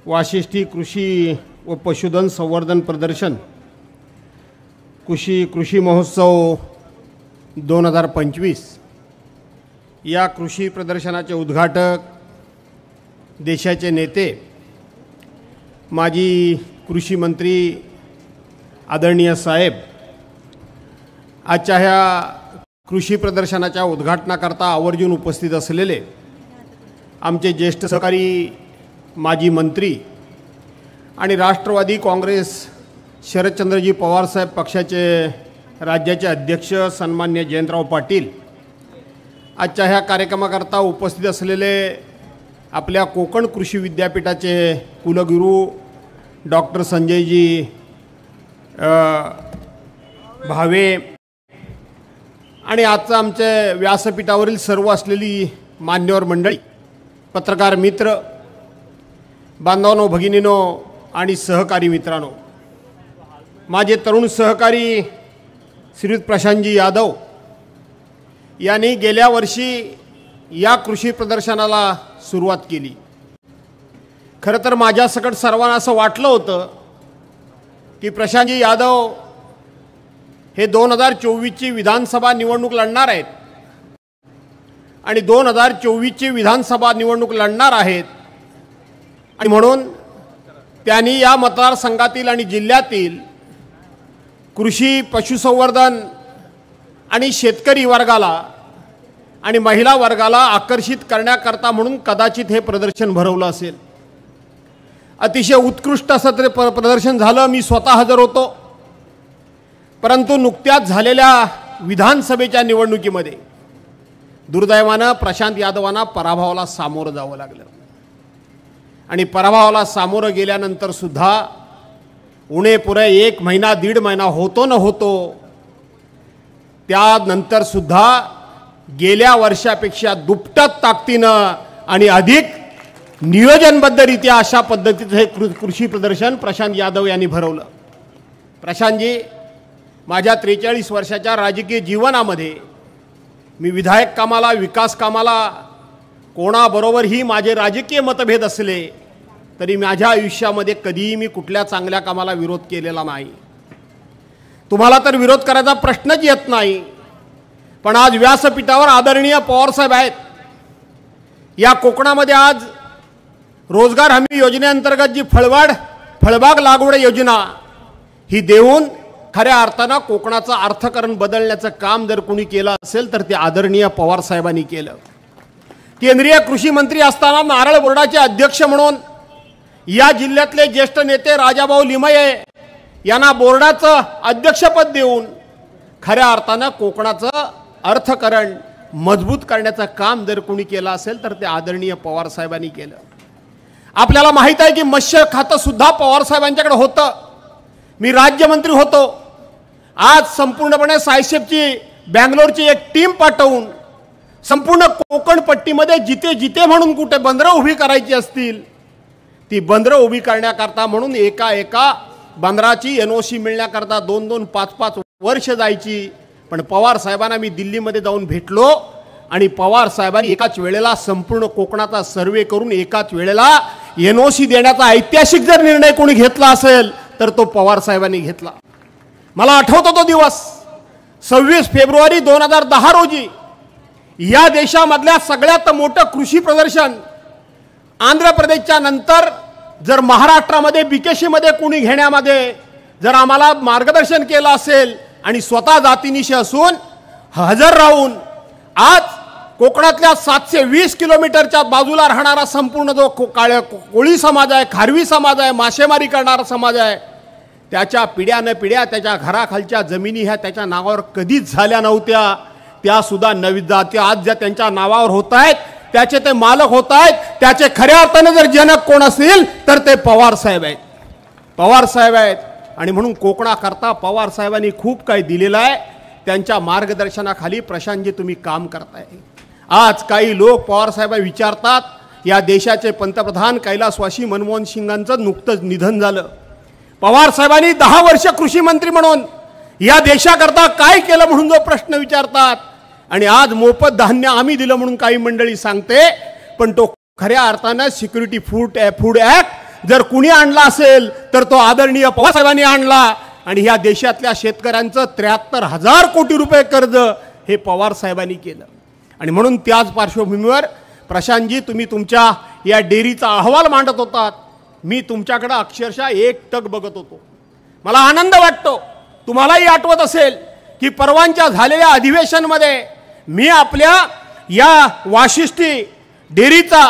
वाशिष्ठी कृषी व पशुधन संवर्धन प्रदर्शन कृषी महोत्सव 2025 या कृषी प्रदर्शनाचे उद्घाटक देशाचे नेते माजी कृषी मंत्री आदरणीय साहेब आजच्या ह्या कृषी प्रदर्शनाच्या उद्घाटनाकरता आवर्जून उपस्थित असलेले आमचे ज्येष्ठ सहकारी माजी मंत्री आणि राष्ट्रवादी काँग्रेस शरदचंद्रजी पवार साहेब पक्षाचे राज्याचे अध्यक्ष सन्मान्य जयंतराव पाटील, आजच्या ह्या कार्यक्रमाकरता उपस्थित असलेले आपल्या कोकण कृषी विद्यापीठाचे कुलगुरू डॉक्टर संजयजी भावे आणि आजचं आमचे व्यासपीठावरील सर्व असलेली मान्यवर मंडळी, पत्रकार मित्र, बांधवांनो, भगिनींनो आणि सहकारी मित्रांनो, माझे तरुण सहकारी श्रीयुत प्रशांतजी यादव यांनी गेल्या वर्षी या कृषी प्रदर्शनाला सुरुवात केली. खरं तर माझ्यासकट सर्वांना असं वाटलं होतं की प्रशांतजी यादव हे 2024ची विधानसभा निवडणूक लढणार आहेत आणि 2024ची विधानसभा निवडणूक लढणार आहेत आणि म्हणून त्यांनी या मतदारसंघातील आणि जिल्ह्यातील कृषी, पशुसंवर्धन आणि शेतकरी वर्गाला आणि महिला वर्गाला आकर्षित करण्याकरता म्हणून कदाचित हे प्रदर्शन भरवलं असेल. अतिशय उत्कृष्ट असं ते प्रदर्शन झालं. मी स्वतः हजर होतो. परंतु नुकत्याच झालेल्या विधानसभेच्या निवडणुकीमध्ये दुर्दैवानं प्रशांत यादवांना पराभवाला सामोरं जावं लागलं आणि पराभवाला सामोरं गेल्यानंतर सुद्धा उणे पुरे 1 महिना 1.5 महिना होतो न होतो त्यानंतर सुद्धा गेल्या वर्षापेक्षा दुप्पट ताकदीनं आणि अधिक नियोजनबद्धरित्या अशा पद्धतीचं हे कृषी प्रदर्शन प्रशांत यादव यांनी भरवलं. प्रशांतजी, माझ्या 43 वर्षाच्या राजकीय जीवनामध्ये मी विधायक कामाला, विकास कामाला कोणाबरोबरही माझे राजकीय मतभेद असले तरी माझ्या आयुष्यामध्ये कधीही मी कुठल्या चांगल्या कामाला विरोध केलेला नाही. तुम्हाला तर विरोध करायचा प्रश्नच येत नाही. पण आज व्यासपीठावर आदरणीय पवारसाहेब आहेत. या कोकणामध्ये आज रोजगार हमी योजनेअंतर्गत जी फळबाग लागवड योजना ही देऊन खऱ्या अर्थानं कोकणाचं अर्थकारण बदलण्याचं काम जर कोणी केलं असेल तर ते आदरणीय पवारसाहेबांनी केलं. केंद्रीय कृषी मंत्री असताना नारळ बोर्डाचे अध्यक्ष म्हणून या जिल्ह्यातले ज्येष्ठ नेते राजाभाऊ लिमये यांना बोर्डाचं अध्यक्षपद देऊन खऱ्या अर्थानं कोकणाचं अर्थकारण मजबूत करण्याचं काम जर कोणी केलं असेल तर ते आदरणीय पवारसाहेबांनी केलं. आपल्याला माहीत आहे की मत्स्य खातं सुद्धा पवारसाहेबांच्याकडे होतं. मी राज्यमंत्री होतो. आज संपूर्णपणे सायसेफची बँगलोरची एक टीम पाठवून संपूर्ण कोकण पट्टीमध्ये जिथे जिथे म्हणून कुठे बंदरं उभी करायची असतील ती बंदरं उभी करण्याकरता म्हणून एका बंदराची NOC मिळण्याकरता 2-2, 5-5 वर्ष जायची. पण पवार साहेबांना मी दिल्लीमध्ये जाऊन भेटलो आणि पवार साहेबांनी एकाच वेळेला संपूर्ण कोकणाचा सर्वे करून एकाच वेळेला NOC देण्याचा ऐतिहासिक जर निर्णय कोणी घेतला असेल तर तो पवार साहेबांनी घेतला. मला आठवतो तो दिवस 26 फेब्रुवारी 2010 रोजी या देशामधल्या सगळ्यात मोठं कृषी प्रदर्शन आंध्र प्रदेशच्या नंतर जर महाराष्ट्रामध्ये BKC मध्ये कोणी घेण्यामध्ये जर आम्हाला मार्गदर्शन केलं असेल आणि स्वतः जातीनिशी असून हजर राहून आज कोकणातल्या 720 किलोमीटरच्या बाजूला राहणारा संपूर्ण जो कोळी समाज आहे, खारवी समाज आहे, मासेमारी करणारा समाज आहे, त्याच्या पिढ्यानं पिढ्या त्याच्या घराखालच्या जमिनी ह्या त्याच्या नावावर कधीच झाल्या नव्हत्या. त्या सुद्धा नवी जाती आज ज्या त्यांच्या नावावर होत आहेत त्याचे ते मालक होत आहेत. त्याचे खऱ्या अर्थाने जर जनक कोण असतील तर ते पवार साहेब आहेत. पवार साहेब आहेत आणि म्हणून कोकणाकरता पवार साहेबांनी खूप काही दिलेलं आहे. त्यांच्या मार्गदर्शनाखाली प्रशांतजी तुम्ही काम करताय. आज काही लोक पवार साहेब विचारतात, या देशाचे पंतप्रधान कैलासवासी मनमोहन सिंगांचं नुकतंच निधन झालं. पवार साहेबांनी 10 वर्ष कृषी मंत्री म्हणून या देशाकरता काय केलं म्हणून जो प्रश्न विचारतात आणि आज मोफत धान्य आम्ही दिलं म्हणून काही मंडळी सांगते. पण तो खऱ्या अर्थानं सिक्युरिटी फूड ॲक्ट जर कुणी आणला असेल तर तो आदरणीय पवार साहेबांनी आणला आणि ह्या देशातल्या शेतकऱ्यांचं 73,000 कोटी रुपये कर्ज हे पवार साहेबांनी केलं। आणि म्हणून त्याच पार्श्वभूमीवर प्रशांतजी तुम्ही तुमच्या या डेअरीचा अहवाल मांडत होतात, मी तुमच्याकडे अक्षरशः एकटक बघत होतो। मला आनंद वाटतो, तुम्हालाही आठवत असेल की परवांच्या झालेल्या अधिवेशनमध्ये मी आपल्या या वाशिष्ठी डेअरीचा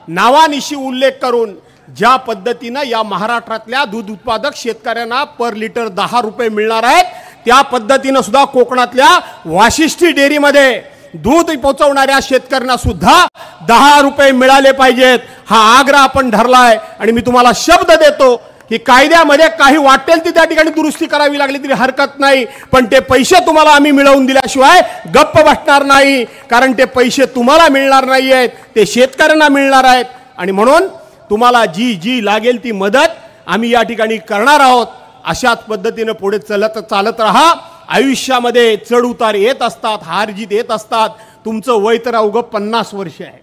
नावानिशी उल्लेख करून ज्या पद्धतीनं या महाराष्ट्रातल्या दूध उत्पादक शेतकऱ्यांना पर लिटर 10 रुपये मिळणार आहेत, त्या पद्धतीनं सुद्धा कोकणातल्या वाशिष्ठी डेअरीमध्ये दूध पोहोचवणाऱ्या शेतकऱ्यांना सुद्धा 10 रुपये मिळाले पाहिजेत हा आग्रह आपण धरलाय। आणि मी तुम्हाला शब्द देतो की कायद्यामध्ये काही वाटेल ती त्या ठिकाणी दुरुस्ती करावी लागली तरी हरकत नाही, पण ते पैसे तुम्हाला आम्ही मिळवून दिल्याशिवाय गप्प बसणार नाही, कारण ते पैसे तुम्हाला मिळणार नाही आहेत, ते शेतकऱ्यांना मिळणार आहेत। आणि म्हणून तुम्हाला जी जी लागेल ती मदत आम्ही या ठिकाणी करणार आहोत। अशाच पद्धतीने पुढे चालत राहा। आयुष्यामध्ये चढ उतार येत असतात, हार जीत येत असतात। तुमचं वय तर अवघं 50 वर्ष आहे,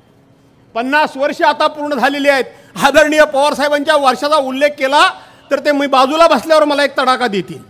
50 वर्ष आता पूर्ण झालेली आहेत। आदरणीय पवार साहेबांच्या वर्षाचा उल्लेख केला तर ते मी बाजूला बसल्यावर मला एक तडाखा देतील,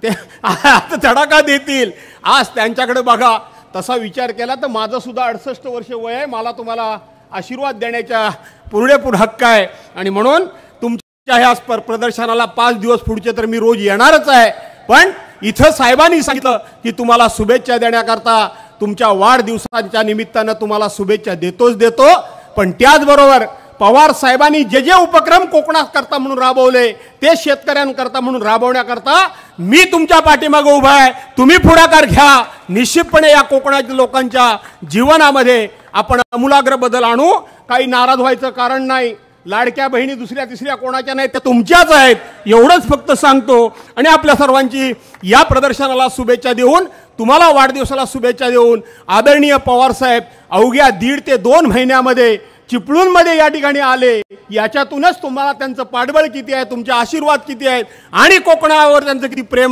ते आता तडाखा देतील। आज त्यांच्याकडे बघा, तसा विचार केला तर माझं सुद्धा 68 वर्ष वय आहे, मला तुम्हाला आशीर्वाद देण्याचा पुरेपूर हक्क आहे। आणि म्हणून तुमच्या ह्या प्रदर्शनाला 5 दिवस पुढचे तर मी रोज येणारच आहे, पण इथं साहेबांनी सांगितलं की तुम्हाला शुभेच्छा देण्याकरता तुमच्या वाढदिवसाच्या निमित्तानं तुम्हाला शुभेच्छा देतो। पण त्याचबरोबर पवार साहेबांनी जे जे उपक्रम कोकणात करता म्हणून राबवले ते शेतकऱ्यांकरता म्हणून राबवण्याकरता मी तुमच्या पाठीमागे उभा आहे। तुम्ही पुढाकार घ्या, निश्चितपणे या कोकणातील लोकांच्या जीवनामध्ये आपण आमूलाग्र बदल आणू। काही नाराज व्हायचं कारण नाही, लाडक्या बहिणी दुसऱ्या तिसऱ्या कोणाच्या नाही, त्या तुमच्याच आहेत, एवढंच फक्त सांगतो। आणि आपल्या सर्वांची या प्रदर्शनाला शुभेच्छा देऊन, तुम्हाला वाढदिवसाला शुभेच्छा देऊन, आदरणीय पवार साहेब अवघ्या 1.5 ते 2 महिन्यामध्ये चिपळूणमध्ये या ठिकाणी आले, याच्यातूनच तुम्हाला त्यांचं पाठबळ किती आहे, तुमचे आशीर्वाद किती आहेत आणि कोकणावर त्यांचं किती प्रेम